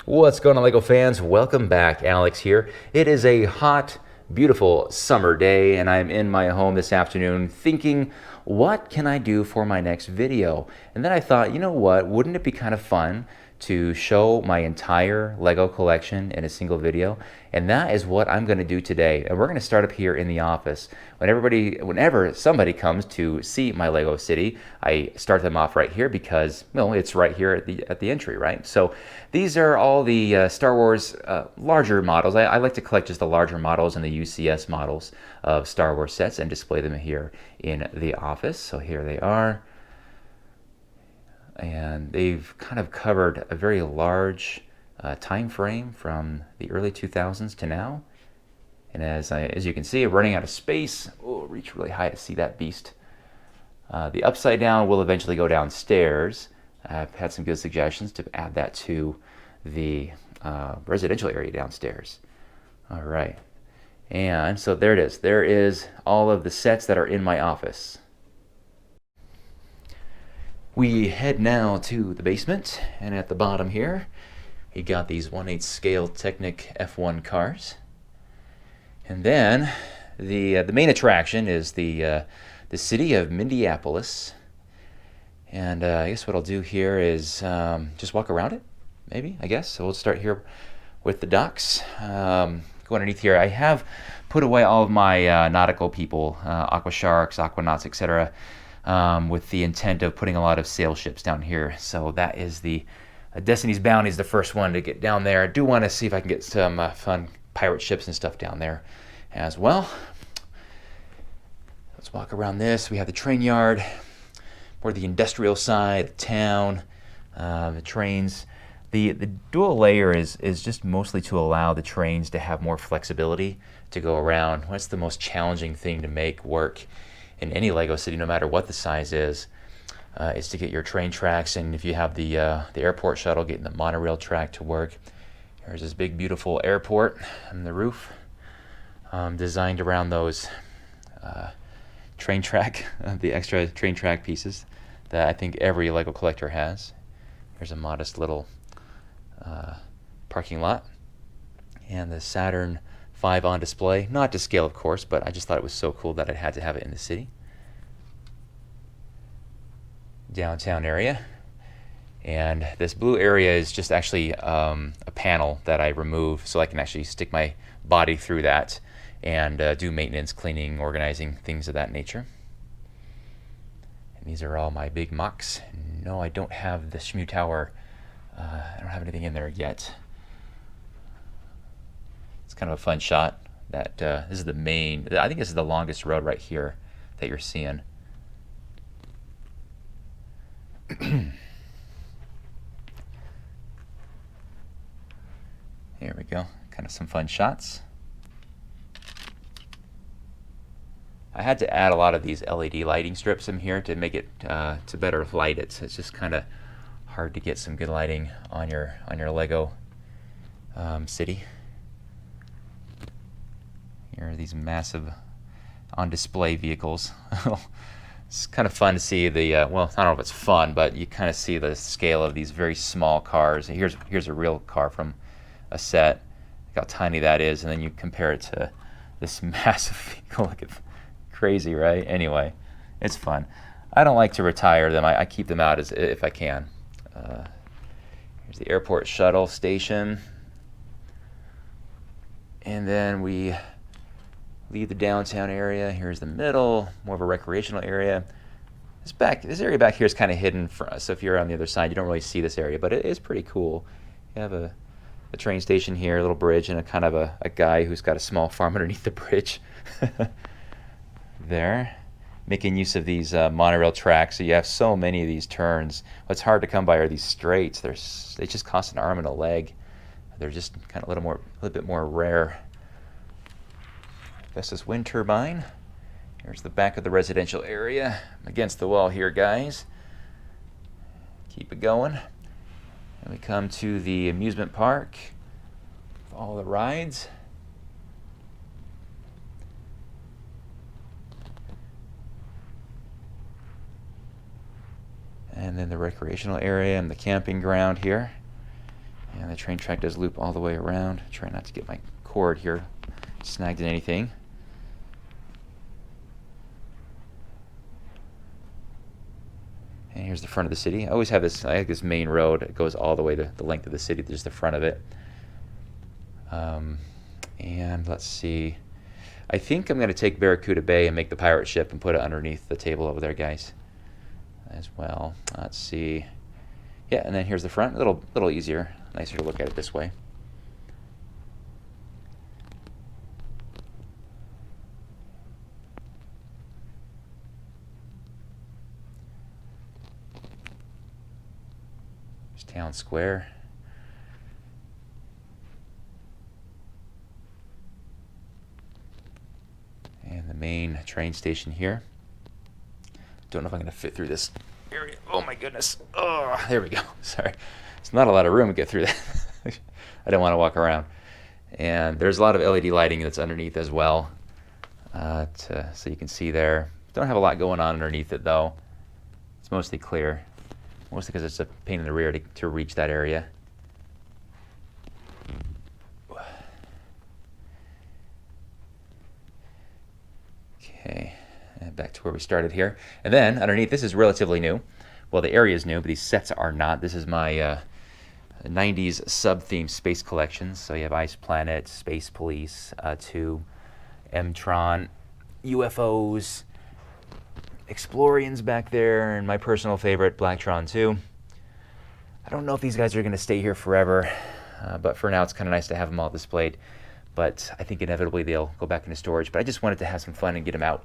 What's going on, LEGO fans? Welcome back. Alex here. It is a hot, beautiful summer day, and I'm in my home this afternoon thinking, what can I do for my next video? And then I thought, you know what? Wouldn't it be kind of fun to show my entire LEGO collection in a single video? And that is what I'm going to do today. And we're going to start up here in the office. Whenever somebody comes to see my LEGO City, I start them off right here because, well, it's right here at the entry, right? So these are all the Star Wars larger models. I like to collect just the larger models and the UCS models of Star Wars sets and display them here in the office. So here they are. And they've kind of covered a very large time frame from the early 2000s to now. And as you can see, I'm running out of space. Oh, reach really high to see that beast. The upside down will eventually go downstairs. I've had some good suggestions to add that to the residential area downstairs. All right. And so there it is. There is all of the sets that are in my office. We head now to the basement, and at the bottom here, we got these 1/8 scale Technic F1 cars. And then the main attraction is the city of Minneapolis. And I guess what I'll do here is just walk around it, maybe, I guess. So we'll start here with the docks. Go underneath here. I have put away all of my nautical people, aqua sharks, aquanauts, etc., with the intent of putting a lot of sail ships down here. So that is the Destiny's Bounty is the first one to get down there. I do want to see if I can get some fun pirate ships and stuff down there as well. Let's walk around this. We have the train yard, more the industrial side, the town, the trains. The dual layer is just mostly to allow the trains to have more flexibility to go around. What's the most challenging thing to make work in any LEGO city, no matter what the size is to get your train tracks, and if you have the airport shuttle, getting the monorail track to work. Here's this big, beautiful airport on the roof, designed around those train track, the extra train track pieces that I think every LEGO collector has. Here's a modest little parking lot, and the Saturn V on display. Not to scale, of course, but I just thought it was so cool that I had to have it in the city. Downtown area. And this blue area is just actually a panel that I remove so I can actually stick my body through that and do maintenance, cleaning, organizing, things of that nature. And these are all my big mocks. No, I don't have the Shmu Tower. I don't have anything in there yet. It's kind of a fun shot. That this is the main. I think this is the longest road right here that you're seeing. Here we go. Kind of some fun shots. I had to add a lot of these LED lighting strips in here to make it to better light it. So it's just kind of hard to get some good lighting on your LEGO city. Here are these massive on display vehicles. It's kind of fun to see the well, I don't know if it's fun, but you kind of see the scale of these very small cars. Here's a real car from a set. Look how tiny that is, and then you compare it to this massive vehicle. Look at crazy, right? Anyway, it's fun. I don't like to retire them. I keep them out if I can. Here's the airport shuttle station, and then we leave the downtown area. Here's the middle, more of a recreational area. This area back here is kind of hidden for us, so if you're on the other side, you don't really see this area, but it is pretty cool. You have a train station here, a little bridge, and a kind of a guy who's got a small farm underneath the bridge. There, making use of these monorail tracks, so you have so many of these turns. What's hard to come by are these straights. They just cost an arm and a leg. They're just kind of a little bit more rare. This is wind turbine. Here's the back of the residential area. I'm against the wall here, guys. Keep it going. And we come to the amusement park. All the rides. And then the recreational area and the camping ground here. And the train track does loop all the way around. Try not to get my cord here snagged in anything. And here's the front of the city. I always have this, I have this main road. It goes all the way to the length of the city, just the front of it. And let's see. I think I'm going to take Barracuda Bay and make the pirate ship and put it underneath the table over there, guys, as well. Let's see. Yeah, and then here's the front. A little easier. Nicer to look at it this way. There's Town Square. And the main train station here. Don't know if I'm going to fit through this area. Oh my goodness. Oh, there we go. Sorry. It's not a lot of room to get through that. I don't want to walk around. And there's a lot of LED lighting that's underneath as well. So you can see there. Don't have a lot going on underneath it though. It's mostly clear. Mostly because it's a pain in the rear to reach that area. Okay, and back to where we started here. And then underneath, this is relatively new. Well, the area is new, but these sets are not. This is my 90s sub-theme space collections. So you have Ice Planet, Space Police, 2, M-Tron, UFOs, Explorians back there, and my personal favorite, Blacktron 2. I don't know if these guys are going to stay here forever, but for now it's kind of nice to have them all displayed. But I think inevitably they'll go back into storage. But I just wanted to have some fun and get them out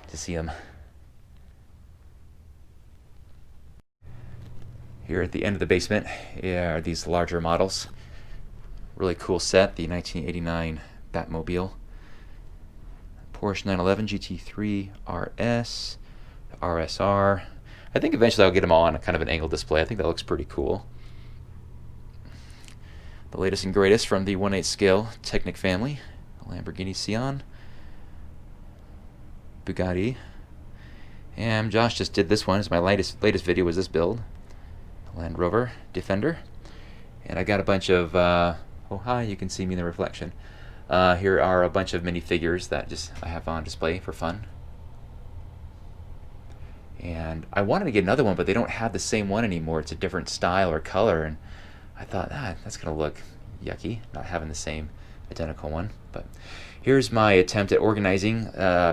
to see them. Here at the end of the basement are these larger models. Really cool set, the 1989 Batmobile. Porsche 911 GT3 RS, the RSR. I think eventually I'll get them all on a kind of an angle display. I think that looks pretty cool. The latest and greatest from the 1/8 scale Technic family, Lamborghini Sian, Bugatti, and Josh just did this one. It's my latest video was this build, Land Rover Defender, and I got a bunch of oh hi, you can see me in the reflection. Here are a bunch of minifigures that I have on display for fun. And I wanted to get another one, but they don't have the same one anymore. It's a different style or color, and I thought, that's going to look yucky, not having the same identical one. But here's my attempt at organizing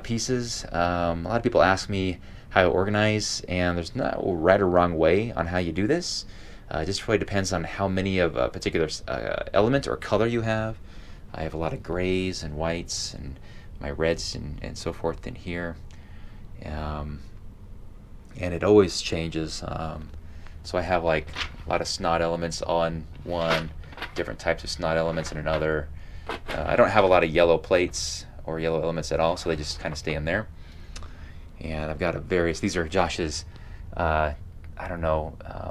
pieces. A lot of people ask me how I organize, and there's no right or wrong way on how you do this. It just really depends on how many of a particular element or color you have. I have a lot of grays and whites and my reds and so forth in here. And it always changes. So I have like a lot of snot elements on one, different types of snot elements in another. I don't have a lot of yellow plates or yellow elements at all, so they just kind of stay in there. And I've got these are Josh's,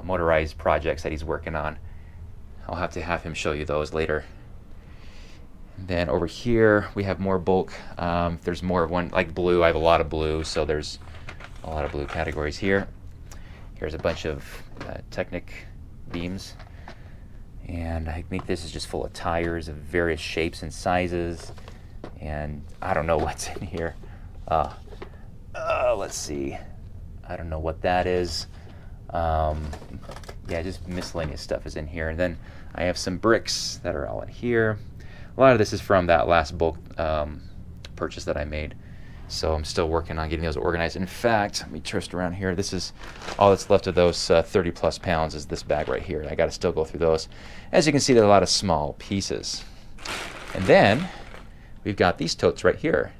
motorized projects that he's working on. I'll have to have him show you those later. And then over here we have more bulk. There's more of one, like blue. I have a lot of blue, so there's a lot of blue categories here. Here's a bunch of Technic beams, and I think this is just full of tires of various shapes and sizes, and I don't know what's in here. Let's see. I don't know what that is. Yeah, just miscellaneous stuff is in here. And then I have some bricks that are all in here. A lot of this is from that last bulk purchase that I made. So I'm still working on getting those organized. In fact, let me twist around here. This is all that's left of those 30 plus pounds is this bag right here. I got to still go through those. As you can see, there are a lot of small pieces. And then we've got these totes right here.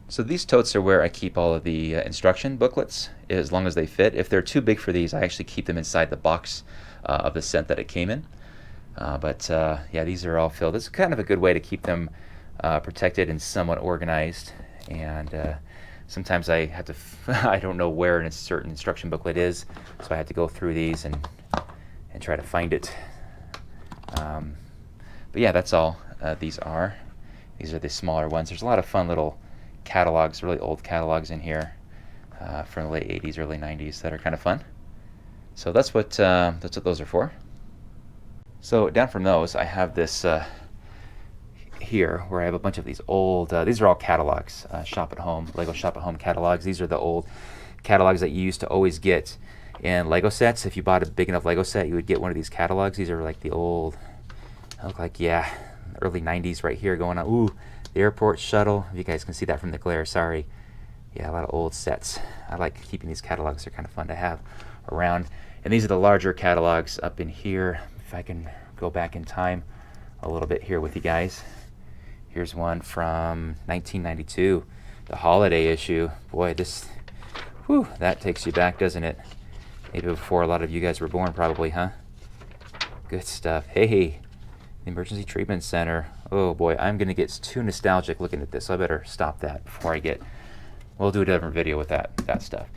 So these totes are where I keep all of the instruction booklets, as long as they fit. If they're too big for these, I actually keep them inside the box of the set that it came in. Yeah, these are all filled. It's kind of a good way to keep them protected and somewhat organized. And sometimes I have to, I don't know where a certain instruction booklet is, so I have to go through these and try to find it. But yeah, that's all these are. These are the smaller ones. There's a lot of fun little catalogs, really old catalogs in here from the late 80s, early 90s that are kind of fun. So that's what those are for. So down from those, I have this here where I have a bunch of these old, these are all catalogs, Shop at Home, Lego Shop at Home catalogs. These are the old catalogs that you used to always get in Lego sets. If you bought a big enough Lego set, you would get one of these catalogs. These are like the old, I look like, yeah, early 90s right here going on. Ooh, the airport shuttle. If you guys can see that from the glare, sorry. Yeah, a lot of old sets. I like keeping these catalogs. They're kind of fun to have around. And these are the larger catalogs up in here. If I can go back in time a little bit here with you guys. Here's one from 1992, the holiday issue. Boy, this, whew, that takes you back, doesn't it? Maybe before a lot of you guys were born, probably, huh? Good stuff. Hey, the Emergency Treatment Center. Oh boy, I'm gonna get too nostalgic looking at this, so I better stop that before I get, we'll do a different video with that stuff.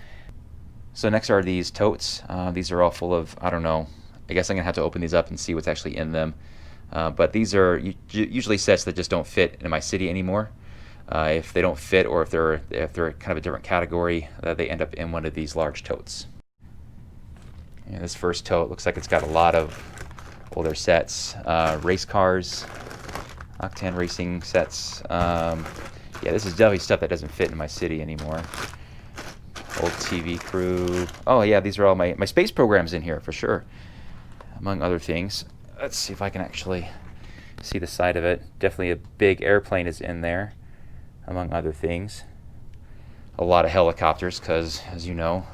So next are these totes. These are all full of, I don't know, I guess I'm gonna have to open these up and see what's actually in them. But these are usually sets that just don't fit in my city anymore. If they don't fit, or if they're kind of a different category, they end up in one of these large totes. And this first tote looks like it's got a lot of older sets, race cars, Octane racing sets. Yeah, this is definitely stuff that doesn't fit in my city anymore. Old TV crew. Oh yeah, these are all my space programs in here for sure, among other things. Let's see if I can actually see the side of it. Definitely a big airplane is in there, among other things. A lot of helicopters, because as you know,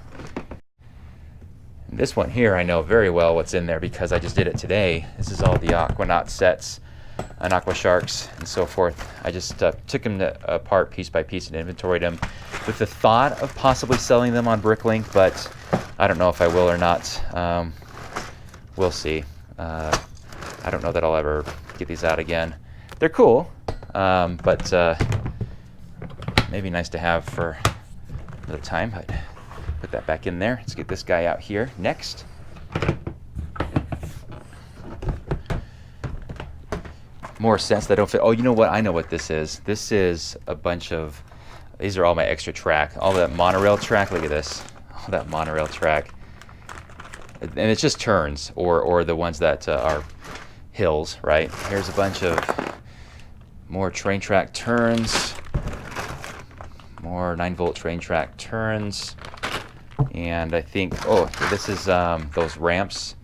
this one here I know very well what's in there because I just did it today. This is all the Aquanaut sets and Aqua Sharks and so forth. I just took them apart piece by piece and inventoried them with the thought of possibly selling them on Bricklink, but I don't know if I will or not. We'll see. I don't know that I'll ever get these out again. They're cool, but maybe nice to have for another time. But put that back in there. Let's get this guy out here next. More sets that don't fit. Oh, you know what? I know what this is. This is a bunch of, these are all my extra track. All that monorail track. Look at this. All that monorail track. And it's just turns, or the ones that are hills, right? Here's a bunch of more train track turns, more 9-volt train track turns, and I think, oh, this is those ramps.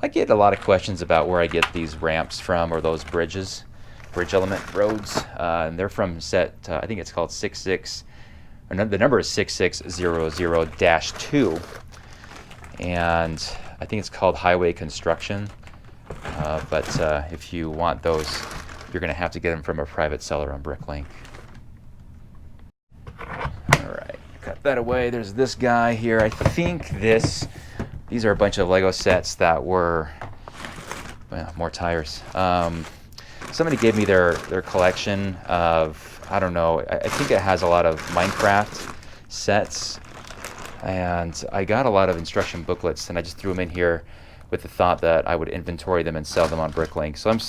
I get a lot of questions about where I get these ramps from, or those bridge element roads, and they're from set, I think it's called 66, or the number is 6600-2, and I think it's called Highway Construction. But if you want those, you're going to have to get them from a private seller on Bricklink. All right, cut that away. There's this guy here. I think these are a bunch of Lego sets that were, well, more tires. Somebody gave me their collection of, I don't know, I think it has a lot of Minecraft sets. And I got a lot of instruction booklets, and I just threw them in here with the thought that I would inventory them and sell them on Bricklink. So I'm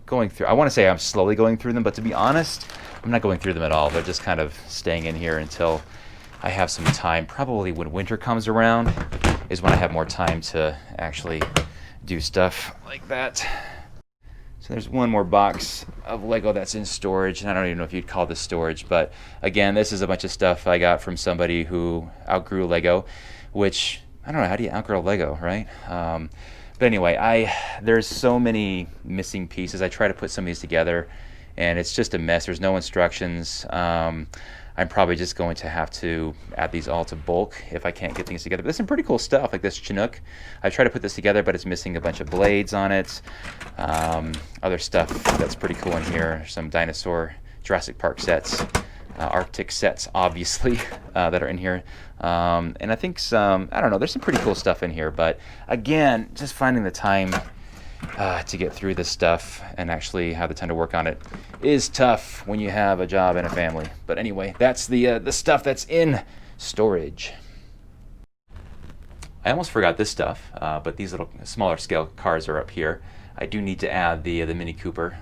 going through, I want to say I'm slowly going through them, but to be honest, I'm not going through them at all. They're just kind of staying in here until I have some time. Probably when winter comes around is when I have more time to actually do stuff like that. So there's one more box of Lego that's in storage, and I don't even know if you'd call this storage, but again, this is a bunch of stuff I got from somebody who outgrew Lego, which, I don't know, how do you outgrow Lego, right? But anyway, there's so many missing pieces. I try to put some of these together, and it's just a mess. There's no instructions. I'm probably just going to have to add these all to bulk if I can't get things together. But there's some pretty cool stuff, like this Chinook. I tried to put this together, but it's missing a bunch of blades on it. Other stuff that's pretty cool in here. Some dinosaur Jurassic Park sets, Arctic sets, obviously, that are in here. And I think some, I don't know, there's some pretty cool stuff in here. But again, just finding the time to get through this stuff and actually have the time to work on it is tough when you have a job and a family. But anyway, that's the stuff that's in storage. I almost forgot this stuff, but these little smaller scale cars are up here. I do need to add the Mini Cooper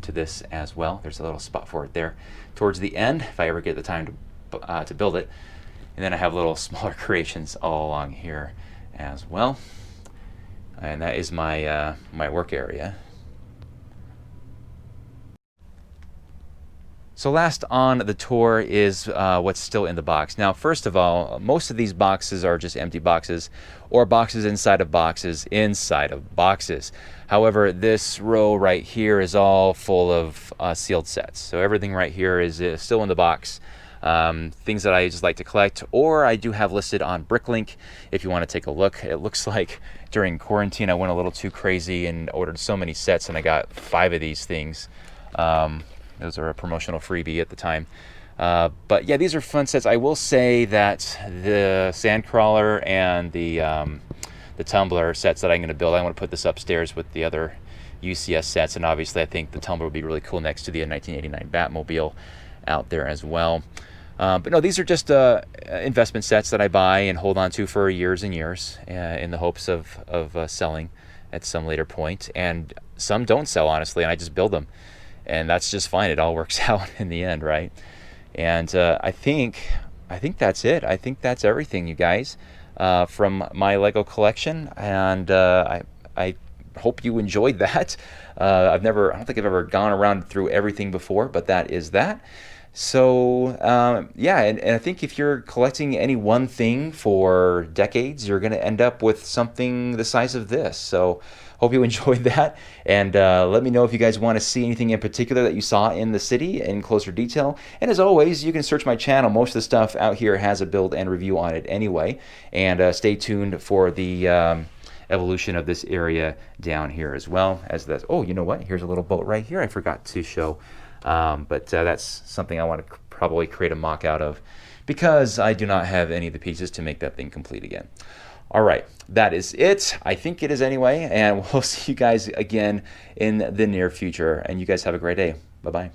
to this as well. There's a little spot for it there towards the end if I ever get the time to build it. And then I have little smaller creations all along here as well. And that is my my work area. So last on the tour is what's still in the box. Now, first of all, most of these boxes are just empty boxes or boxes inside of boxes inside of boxes. However, this row right here is all full of sealed sets. So everything right here is still in the box. Things that I just like to collect, or I do have listed on Bricklink if you want to take a look. It looks like during quarantine I went a little too crazy and ordered so many sets, and I got 5 of these things. Those are a promotional freebie at the time. But yeah, these are fun sets. I will say that the Sandcrawler and the Tumbler sets that I'm going to build, I want to put this upstairs with the other UCS sets, and obviously I think the Tumbler would be really cool next to the 1989 Batmobile out there as well. But no, these are just investment sets that I buy and hold on to for years and years in the hopes of selling at some later point. And some don't sell, honestly, and I just build them. And that's just fine. It all works out in the end, right? And I think that's it. I think that's everything, you guys, from my Lego collection. And I hope you enjoyed that. I don't think I've ever gone around through everything before, but that is that. So yeah, and I think if you're collecting any one thing for decades, you're going to end up with something the size of this. So hope you enjoyed that, and let me know if you guys want to see anything in particular that you saw in the city in closer detail. And as always, you can search my channel. Most of the stuff out here has a build and review on it anyway. And stay tuned for the evolution of this area down here as well. As this, oh, you know what? Here's a little boat right here I forgot to show. But that's something I want to probably create a mock out of, because I do not have any of the pieces to make that thing complete again. All right, that is it. I think it is anyway, and we'll see you guys again in the near future. And you guys have a great day. Bye-bye.